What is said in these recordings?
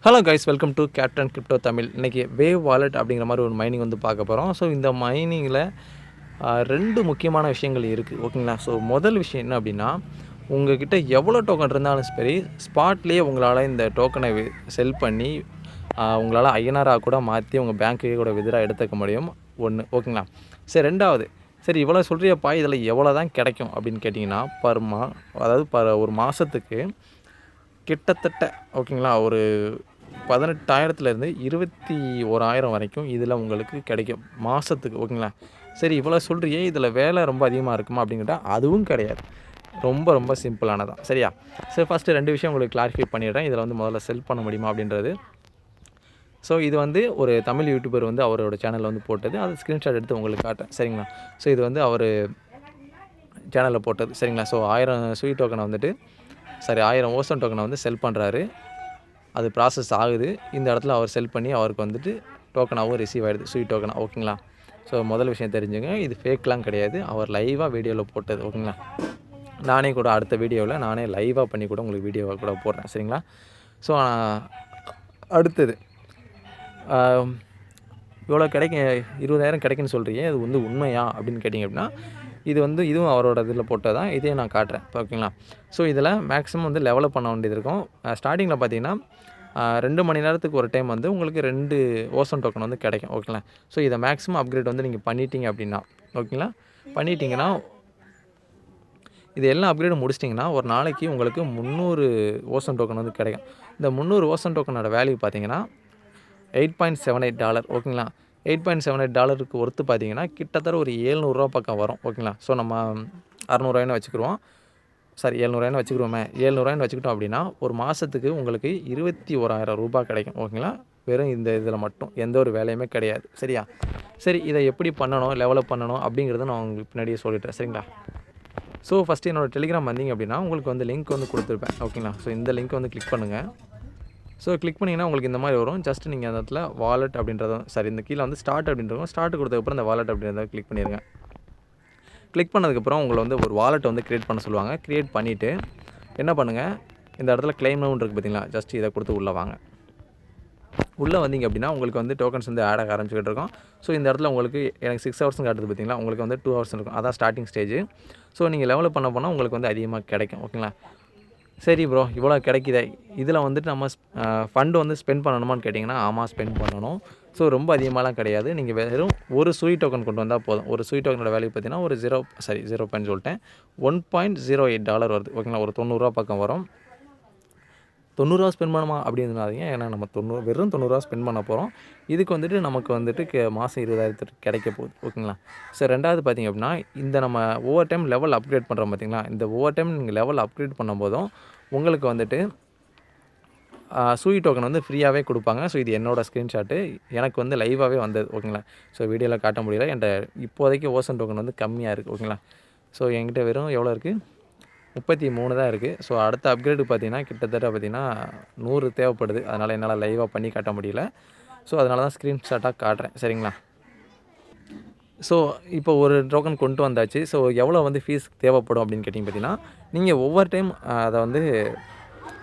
Hello guys, welcome to captain crypto Tamil. இன்றைக்கி wave wallet அப்படிங்கிற மாதிரி ஒரு மைனிங் வந்து பார்க்க போகிறோம். ஸோ இந்த மைனிங்கில் ரெண்டு முக்கியமான விஷயங்கள் இருக்குது, ஓகேங்களா. ஸோ முதல் விஷயம் என்ன அப்படின்னா, உங்கள்கிட்ட எவ்வளோ டோக்கன் இருந்தாலும் சரி, ஸ்பாட்லேயே உங்களால் இந்த டோக்கனை செல் பண்ணி உங்களால் ஐஎன்ஆராக கூட மாற்றி உங்கள் பேங்க்கு கூட வித்ரா எடுத்துக்க முடியும். ஒன்று, ஓகேங்களா. சரி, ரெண்டாவது, சரி இவ்வளோ சொல்கிறியப்பா, இதில் எவ்வளோ தான் கிடைக்கும் அப்படின்னு கேட்டிங்கன்னா, அதாவது ஒரு மாதத்துக்கு கிட்டத்தட்ட, ஓகேங்களா, ஒரு 18,000லேருந்து 21,000 வரைக்கும் இதில் உங்களுக்கு கிடைக்கும் மாதத்துக்கு, ஓகேங்களா. சரி இவ்வளோ சொல்கிறியே, இதில் வேலை ரொம்ப அதிகமாக இருக்குமா அப்படிங்கிட்ட அதுவும் கிடையாது. ரொம்ப ரொம்ப சிம்பிளானதான், சரியா. சரி, ஃபஸ்ட்டு ரெண்டு விஷயம் உங்களுக்கு கிளாரிஃபை பண்ணிடுறேன். இதில் வந்து முதல்ல செல் பண்ண முடியுமா அப்படின்றது. ஸோ இது வந்து ஒரு தமிழ் யூடியூபர் வந்து அவரோட சேனலில் வந்து போட்டது. அது ஸ்க்ரீன்ஷாட் எடுத்து உங்களுக்கு காட்டுறேன், சரிங்களா. ஸோ இது வந்து அவர் சேனலில் போட்டது, சரிங்களா. ஸோ 1000 ஸ்வீட் டோக்கனை வந்துட்டு 1000 ஓசன் டோக்கனை வந்து செல் பண்ணுறாரு. அது ப்ராசஸ் ஆகுது. இந்த இடத்துல அவர் செல் பண்ணி அவருக்கு வந்துட்டு டோக்கனாகவும் ரிசீவ் ஆகிடுது, ஸ்வீட் டோக்கனா, ஓகேங்களா. ஸோ முதல் விஷயம் தெரிஞ்சுங்க, இது ஃபேக்லாம் கிடையாது. அவர் லைவாக வீடியோவில் போட்டது, ஓகேங்களா. நானே கூட அடுத்த வீடியோவில் நானே லைவாக பண்ணி கூட உங்களுக்கு வீடியோவை கூட போடுறேன், சரிங்களா. ஸோ அடுத்தது, இவ்வளோ கிடைக்கும், 20,000 கிடைக்குன்னு சொல்கிறீங்க, இது வந்து உண்மையா அப்படின்னு கேட்டிங்க அப்படின்னா, இது வந்து இதுவும் அவரோட இதில் போட்டது தான். இதையும் நான் காட்டுறேன், ஓகேங்களா. ஸோ இதில் மேக்ஸிமம் வந்து லெவலப் பண்ண வேண்டியது இருக்கும். ஸ்டார்டிங்கில் பார்த்தீங்கன்னா 2 மணி நேரத்துக்கு ஒரு டைம் வந்து உங்களுக்கு 2 ஓசன் டோக்கன் வந்து கிடைக்கும், ஓகேங்களா. ஸோ இதை மேக்ஸிமம் அப்கிரேட் வந்து நீங்கள் பண்ணிட்டீங்க அப்படின்னா, ஓகேங்களா, பண்ணிட்டீங்கன்னா இது எல்லாம் அப்கிரேட் முடிச்சிட்டிங்கன்னா ஒரு நாளைக்கு உங்களுக்கு 300 ஓசன் டோக்கன் வந்து கிடைக்கும். இந்த 300 ஓசன் டோக்கனோட வேல்யூ பார்த்தீங்கன்னா $8.78, ஓகேங்களா. $8.78 ஒர்த்து பார்த்தீங்கன்னா கிட்டத்தட்ட ஒரு ₹700 பக்கம் வரும், ஓகேங்களா. ஸோ நம்ம 600 வச்சுக்கிடுவோம், சாரி 700 வச்சுக்கிடுவோமே, 700 வச்சுக்கிட்டோம் அப்படின்னா ஒரு மாதத்துக்கு உங்களுக்கு ₹21,000 கிடைக்கும், ஓகேங்களா. வெறும் இந்த இதில் மட்டும் எந்த ஒரு வேலையுமே கிடையாது, சரியா. சரி, இதை எப்படி பண்ணணும், லெவலப் பண்ணணும் அப்படிங்கிறத நான் உங்களுக்கு பின்னாடியே சொல்லிட்டேன், சரிங்களா. ஸோ ஃபஸ்ட்டு என்னோடய டெலிகிராம் வந்தீங்க அப்படின்னா உங்களுக்கு வந்து லிங்க் வந்து கொடுத்துருப்பேன், ஓகேங்களா. ஸோ இந்த லிங்க் வந்து கிளிக் பண்ணுங்கள். ஸோ கிளிக் பண்ணிங்கன்னா உங்களுக்கு இந்த மாதிரி வரும். ஜஸ்ட் நீங்கள் அந்த இடத்துல வாலெட் அப்படின்றதும், சரி இந்த கீழே வந்து ஸ்டார்ட் அப்படின்றதும், ஸ்டார்ட் கொடுத்ததுக்கப்புறம் இந்த வாலெட் அப்படின்றத கிளிக் பண்ணிடுங்க. கிளிக் பண்ணதுக்கப்புறம் உங்களை வந்து ஒரு வாலெட் வந்து க்ரியேட் பண்ண சொல்லுவாங்க. க்ரியேட் பண்ணிவிட்டு என்ன பண்ணுங்கள், இந்த இடத்துல கிளைம் நவுன்னு இருக்குது பார்த்தீங்களா, ஜஸ்ட் இதை கொடுத்து உள்ளே வாங்க. உள்ளே வந்தீங்க அப்படின்னா உங்களுக்கு வந்து டோக்கன்ஸ் வந்து ஆட் ஆக ஆரம்பிச்சுக்கிட்டு இருக்கும். ஸோ இந்த இடத்துல உங்களுக்கு எனக்கு 6 ஹவர்ஸ்னு காட்டுது பார்த்தீங்களா, உங்களுக்கு வந்து 2 ஹவர்ஸ் இருக்கும், அதான் ஸ்டார்டிங் ஸ்டேஜ். ஸோ நீங்கள் லெவலப் பண்ண போனால் உங்களுக்கு வந்து அதிகமாக கிடைக்கும், ஓகேங்களா. சரி ப்ரோ, இவ்வளோ கிடைக்குதே, இதில் வந்துட்டு நம்ம ஃபண்டு வந்து ஸ்பெண்ட் பண்ணணுமான்னு கேட்டிங்கன்னா, ஆமாம் ஸ்பெண்ட் பண்ணணும். ஸோ ரொம்ப அதிகமாகலாம் கிடையாது. நீங்கள் வெறும் ஒரு ஸ்வீட் டோக்கன் கொண்டு வந்தால் போதும். ஒரு ஸ்வீட் டோக்கனோட வேல்யூ பார்த்தீங்கன்னா ஒரு 0 பாயிண்ட் சொல்லிட்டேன், $1.08 வருது, ஓகேங்களா. ஒரு $90 பக்கம் வரும். $90 ஸ்பெண்ட் பண்ணுமா அப்படின்னாதீங்க, ஏன்னா நம்ம வெறும் $90 ஸ்பெண்ட் பண்ண போகிறோம். இதுக்கு வந்துட்டு நமக்கு வந்துட்டு மாதம் 20,000 கிடைக்க போகுது, ஓகேங்களா. ஸோ ரெண்டாவது பார்த்திங்க அப்படின்னா, இந்த நம்ம ஒவ்வொரு டைம் லெவல் அப்கிரேட் பண்ணுறோம் பார்த்திங்களா, இந்த ஒவ்வொரு டைம் நீங்கள் லெவல் அப்கிரேட் பண்ணும்போதும் உங்களுக்கு வந்துட்டு ஸ்வீட் டோக்கன் வந்து ஃப்ரீயாகவே கொடுப்பாங்க. ஸோ இது என்னோடய ஸ்க்ரீன்ஷாட்டு, எனக்கு வந்து லைவாகவே வந்தது, ஓகேங்களா. ஸோ வீடியோவில் காட்ட முடியல, என்கிட்ட இப்போதைக்கு ஓசன் டோக்கன் வந்து கம்மியாக இருக்குது, ஓகேங்களா. ஸோ என்கிட்ட வெறும் எவ்வளோ இருக்குது, 33 தான் இருக்குது. ஸோ அடுத்த அப்கிரேடு பார்த்திங்கன்னா கிட்டத்தட்ட பார்த்திங்கன்னா 100 தேவைப்படுது. அதனால் என்னால் லைவாக பண்ணி காட்ட முடியல. ஸோ அதனால தான் ஸ்க்ரீன்ஷாட்டாக காட்டுறேன், சரிங்களா. ஸோ இப்போ ஒரு டோக்கன் கொண்டு வந்தாச்சு. ஸோ எவ்வளோ வந்து ஃபீஸ் தேவைப்படும் அப்படின்னு கேட்டிங்க பார்த்தீங்கன்னா, நீங்கள் ஒவ்வொரு டைம் அதை வந்து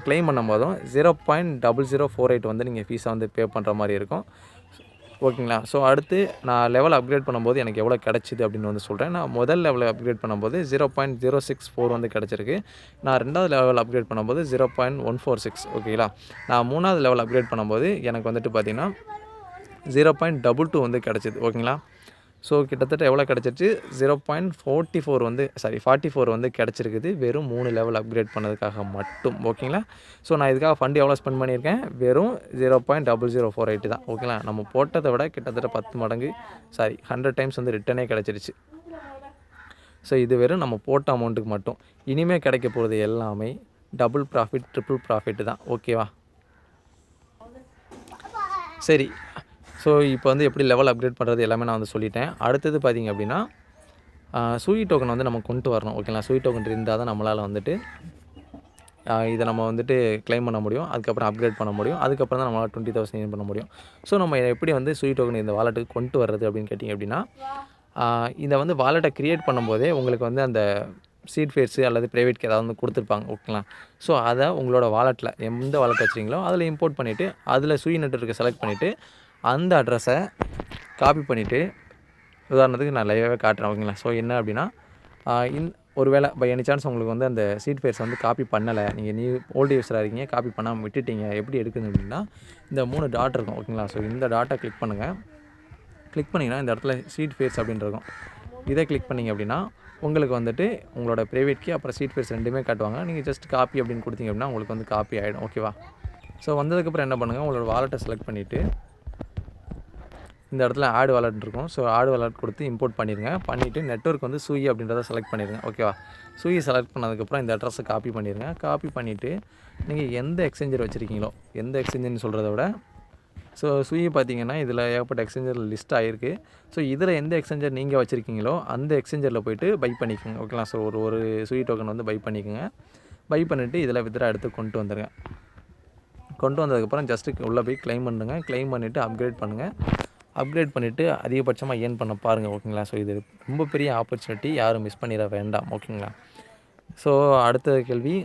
கிளைம் பண்ணும்போதும் 0.0048 வந்து நீங்கள் ஃபீஸை வந்து பே பண்ணுற மாதிரி இருக்கும், ஓகேங்களா. ஸோ அடுத்து நான் லெவல் அப்கிரேட் பண்ணும்போது எனக்கு எவ்வளோ கிடச்சிது அப்படின்னு வந்து சொல்கிறேன். நான் முதல் லெவலில் அப்கிரேட் பண்ணும்போது 0.064 வந்து கிடச்சிருக்கு. நான் ரெண்டாவது லெவல் அப்கிரேட் பண்ணும்போது 0.146, ஓகேங்களா. நான் மூணாவது லெவல் அப்கிரேட் பண்ணும்போது எனக்கு வந்துட்டு பார்த்திங்கன்னா 0.22 வந்து கிடச்சிது, ஓகேங்களா. ஸோ கிட்டத்தட்ட எவ்வளோ கிடச்சிருச்சு, 0.44 வந்து 44 வந்து கிடச்சிருக்குது, வெறும் 3 லெவல் அப்கிரேட் பண்ணதுக்காக மட்டும், ஓகேங்களா. ஸோ நான் இதுக்காக ஃபண்டு எவ்வளோ ஸ்பெண்ட் பண்ணியிருக்கேன், வெறும் 0.0048 தான், ஓகேங்களா. நம்ம போட்டதை விட கிட்டத்தட்ட 10 மடங்கு 100 டைம்ஸ் வந்து ரிட்டனே கிடச்சிருச்சு. ஸோ இது வெறும் நம்ம போட்ட அமௌண்ட்டுக்கு மட்டும். இனிமேல் கிடைக்க போகிறது எல்லாமே டபுள் ப்ராஃபிட், ட்ரிபிள் ப்ராஃபிட் தான், ஓகேவா. சரி, ஸோ இப்போ வந்து எப்படி லெவல் அப்கிரேட் பண்ணுறது எல்லாமே நான் வந்து சொல்லிட்டேன். அடுத்தது பார்த்திங்க அப்படின்னா, ஸ்வீட் டோக்கன் வந்து நம்ம கொண்டு வரணும், ஓகேங்களா. ஸ்வீட் டோக்கன் இருந்தால் தான் நம்மளால் வந்துட்டு இதை நம்ம வந்துட்டு கிளைம் பண்ண முடியும். அதுக்கப்புறம் அப்கிரேட் பண்ண முடியும். அதுக்கப்புறம் தான் நம்மளால் 20,000 ஏர்ன் பண்ண முடியும். ஸோ நம்ம எப்படி வந்து ஸ்வீட் டோக்கன் இந்த வாலெட்டுக்கு கொண்டு வர்றது அப்படின்னு கேட்டிங்க அப்படின்னா, இதை வந்து வாலெட்டை க்ரியேட் பண்ணும்போதே உங்களுக்கு வந்து அந்த சீட் ஃபேர்ஸு அல்லது ப்ரைவேட்க்கு ஏதாவது வந்து கொடுத்துருப்பாங்க ஓகேங்களா. ஸோ அதை உங்களோட வாலெட்டில் எந்த வாலெட் வச்சுருக்கீங்களோ அதில் இம்போர்ட் பண்ணிவிட்டு அதில் சுயி நெட்வொர்க்கை செலக்ட் பண்ணிவிட்டு அந்த அட்ரஸை காப்பி பண்ணிவிட்டு உதாரணத்துக்கு நான் லைவாகவே காட்டுறேன் ஓகேங்களா. ஸோ என்ன அப்படின்னா ஒரு வேளை பை எனி சான்ஸ் உங்களுக்கு வந்து அந்த சீட் ஃபேர்ஸ் வந்து காப்பி பண்ணலை, நீங்கள் ஓல்டு யூஸராக இருக்கீங்க, காப்பி பண்ணாமல் விட்டுட்டீங்க, எப்படி எடுக்குது அப்படின்னா இந்த 3 டாட் இருக்கும் ஓகேங்களா. ஸோ இந்த டாட்டை கிளிக் பண்ணுங்கள். கிளிக் பண்ணிங்கன்னா இந்த இடத்துல சீட் ஃபேர்ஸ் அப்படின்னு இருக்கும். இதை கிளிக் பண்ணிங்க அப்படின்னா உங்களுக்கு வந்துட்டு உங்களோட ப்ரைவேட் கீ அப்புறம் சீட் ஃபேர்ஸ் ரெண்டுமே காட்டுவாங்க. நீங்கள் ஜஸ்ட் காப்பி அப்படின்னு கொடுத்தீங்க அப்படின்னா உங்களுக்கு வந்து காப்பி ஆகிடும் ஓகேவா. ஸோ வந்ததுக்கப்புறம் என்ன பண்ணுங்கள், உங்களோட வாலெட்டை செலக்ட் பண்ணிவிட்டு இந்த இடத்துல ஆட் வாலெட் இருக்கும். ஸோ ஆட் வாலெட் கொடுத்து இம்போர்ட் பண்ணிடுங்க. பண்ணிவிட்டு நெட்வொர்க் வந்து சுயி அப்படின்றத செலக்ட் பண்ணிடுங்க ஓகேவா. சுயி செலக்ட் பண்ணதுக்கப்புறம் இந்த அட்ரஸை காப்பி பண்ணிடுங்க. காப்பி பண்ணிவிட்டு நீங்கள் எந்த எக்ஸ்சேஞ்சர் வச்சுருக்கீங்களோ, எந்த எக்ஸ்சேஞ்சர்னு சொல்கிறத விட ஸோ சுயி பார்த்தீங்கன்னா இதில் ஏகப்பட்ட எக்ஸ்சேஞ்சர் லிஸ்ட் ஆகிருக்கு. ஸோ இதில் எந்த எக்ஸ்சேஞ்சர் நீங்கள் வச்சுருக்கீங்களோ அந்த எக்ஸ்சேஞ்சரில் போய்ட்டு பை பண்ணிக்கோங்க ஓகேங்களா. ஸோ ஒரு சுயி டோக்கன் வந்து பை பண்ணிக்கோங்க. பை பண்ணிவிட்டு இதில் வித்ரா எடுத்து கொண்டு வந்துடுங்க. கொண்டு வந்ததுக்கப்புறம் ஜஸ்ட்டு உள்ளே போய் க்ளைம் பண்ணுங்கள். க்ளைம் பண்ணிவிட்டு அப்கிரேட் பண்ணுங்கள். அப்கிரேட் பண்ணிவிட்டு அதிகபட்சமாக ஏர்ன் பண்ண பாருங்கள் ஓகேங்களா. ஸோ இது ரொம்ப பெரிய ஆப்பர்ச்சுனிட்டி, யாரும் மிஸ் பண்ணிட வேண்டாம் ஓகேங்களா. ஸோ அடுத்த கேள்வி,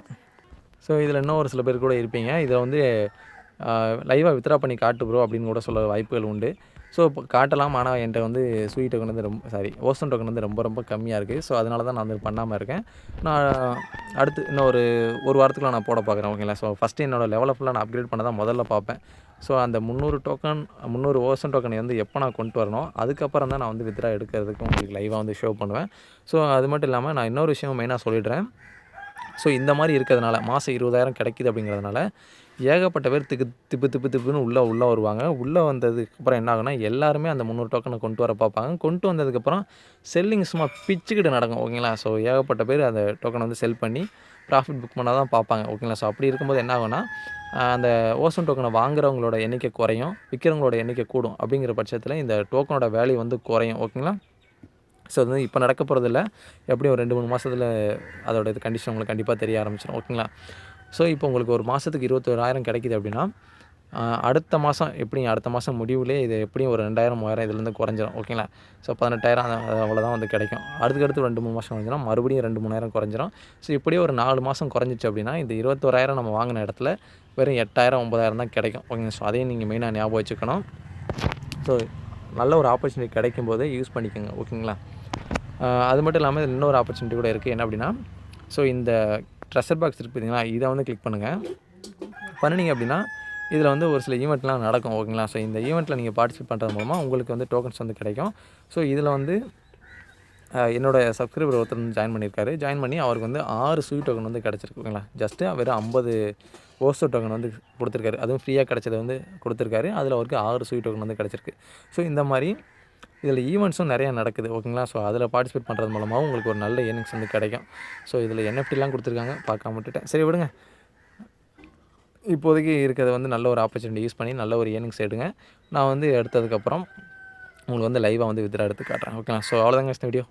ஸோ இதில் இன்னும் ஒரு சில பேர் கூட இருப்பீங்க, இதில் வந்து லைவாக வித்ரா பண்ணி காட்டு ப்ரோ அப்படின்னு கூட சொல்ல வாய்ப்புகள் உண்டு. ஸோ இப்போ காட்டலாம், ஆனால் என்கிட்ட வந்து சுயி டோக்கன் வந்து ஓசன் டோக்கன் வந்து ரொம்ப கம்மியாக இருக்குது. ஸோ அதனால தான் நான் வந்து பண்ணாமல் இருக்கேன். நான் அடுத்து இன்னும் ஒரு வாரத்துக்குள்ள நான் போட பார்க்குறேன் ஓகேங்களா. ஸோ ஃபஸ்ட்டு என்னோடய லெவலை ஃபுல்லாக நான் அப்கிரேட் பண்ண தான் முதல்ல பார்ப்பேன். ஸோ அந்த 300 ஓசன் டோக்கனை வந்து எப்போ நான் கொண்டு வரணும், அதுக்கப்புறம் தான் நான் வந்து வித்ரா எடுக்கிறதுக்கு உங்களுக்கு லைவாக வந்து ஷோ பண்ணுவேன். ஸோ அது மட்டும் இல்லாமல் நான் இன்னொரு விஷயம் மெயினாக சொல்லிடுறேன். ஸோ இந்த மாதிரி இருக்கிறதுனால மாதம் 20,000 கிடைக்கிது அப்படிங்கிறதுனால ஏகப்பட்ட பேர் திப்புன்னு உள்ளே வருவாங்க. உள்ளே வந்ததுக்கப்புறம் என்ன ஆகுனா எல்லாருமே அந்த 300 டோக்கனை கொண்டு வர பார்ப்பாங்க. கொண்டு வந்ததுக்கப்புறம் செல்லிங் சும்மா பிச்சுக்கிட்டு நடக்கும் ஓகேங்களா. ஸோ ஏகப்பட்ட பேர் அந்த டோக்கனை வந்து செல் பண்ணி ப்ராஃபிட் புக் பண்ண தான் பார்ப்பாங்க ஓகேங்களா. ஸோ அப்படி இருக்கும்போது என்ன ஆகுனா அந்த ஓசன் டோக்கனை வாங்குறவங்களோட எண்ணிக்கை குறையும், விற்கிறவங்களோட எண்ணிக்கை கூடும். அப்படிங்கிற பட்சத்தில் இந்த டோக்கனோட வேல்யூ வந்து குறையும் ஓகேங்களா. ஸோ அது வந்து இப்போ நடக்க போகிறதில்ல, எப்படியும் ஒரு 2-3 மாதத்தில் அதோட இது கண்டிஷன் உங்களுக்கு கண்டிப்பாக தெரிய ஆரம்பிச்சிடும் ஓகேங்களா. ஸோ இப்போ உங்களுக்கு ஒரு மாதத்துக்கு 21,000 கிடைக்கிது அப்படின்னா அடுத்த மாதம் முடிவுலேயே இது எப்படியும் ஒரு 2,000 3,000 இதுலேருந்து குறைஞ்சிரும் ஓகேங்களா. ஸோ 18,000 அவ்வளோதான் வந்து கிடைக்கும். அடுத்து 2-3 மாதம் குறைஞ்சினா மறுபடியும் 2-3,000 குறைஞ்சிரும். ஸோ இப்படியே ஒரு 4 மாதம் குறைஞ்சிச்சு அப்படின்னா இந்த 21,000 நம்ம வாங்கின இடத்துல வெறும் 8,000-9,000 தான் கிடைக்கும் ஓகேங்க. ஸோ அதையும் நீங்கள் மெயினாக ஞாபகம் வச்சுக்கணும். ஸோ நல்ல ஒரு ஆப்பர்ச்சுனிட்டி கிடைக்கும் போதே யூஸ் பண்ணிக்கோங்க ஓகேங்களா. அது மட்டும் இல்லாமல் இதில் இன்னொரு ஆப்பர்ச்சுனிட்டி கூட இருக்குது. என்ன அப்படின்னா, ஸோ இந்த ட்ரெஷர் பாக்ஸ் இருக்குது பார்த்தீங்களா, இதை வந்து கிளிக் பண்ணுங்கள். பண்ணினீங்க அப்படின்னா இதில் வந்து ஒரு சில ஈவெண்ட்லாம் நடக்கும் ஓகேங்களா. ஸோ இந்த ஈவெண்ட்டில் நீங்கள் பார்ட்டிசிபேட் பண்ணுறது மூலமாக உங்களுக்கு வந்து டோக்கன்ஸ் வந்து கிடைக்கும். ஸோ இதில் வந்து என்னோடய சப்ஸ்கிரைபர் ஒருத்தர் வந்து ஜாயின் பண்ணியிருக்காரு. ஜாயின் பண்ணி அவருக்கு வந்து 6 சுயி டோக்கன் வந்து கிடச்சிருக்கு ஓகேங்களா. ஜஸ்ட்டு வெறும் 50 ஓசோ டோக்கன் வந்து கொடுத்துருக்காரு. அதுவும் ஃப்ரீயாக கிடச்சதை வந்து கொடுத்துருக்காரு. அதில் அவருக்கு 6 சுயி டோக்கன் வந்து கிடச்சிருக்கு. ஸோ இந்த மாதிரி இதில் ஈவெண்ட்ஸும் நிறையா நடக்குது ஓகேங்களா. ஸோ அதில் பார்ட்டிசிபேட் பண்ணுறது மூலமாகவும் உங்களுக்கு ஒரு நல்ல ஏர்னிங்ஸ் வந்து கிடைக்கும். ஸோ இதில் என்எஃப்டிலாம் கொடுத்துருக்காங்க, பார்க்காம விட்டுட்டேன். சரி விடுங்க, இப்போதைக்கு இருக்கிறத வந்து நல்ல ஒரு ஆப்பர்ச்சுனிட்டி யூஸ் பண்ணி நல்ல ஒரு ஏர்னிங்ஸ் எடுங்க. நான் வந்து எடுத்ததுக்கப்புறம் உங்களுக்கு வந்து லைவாக வந்து வித்ரா எடுத்து காட்டுறேன் ஓகேங்களா. ஸோ அவ்வளோதாங்க இந்த வீடியோ.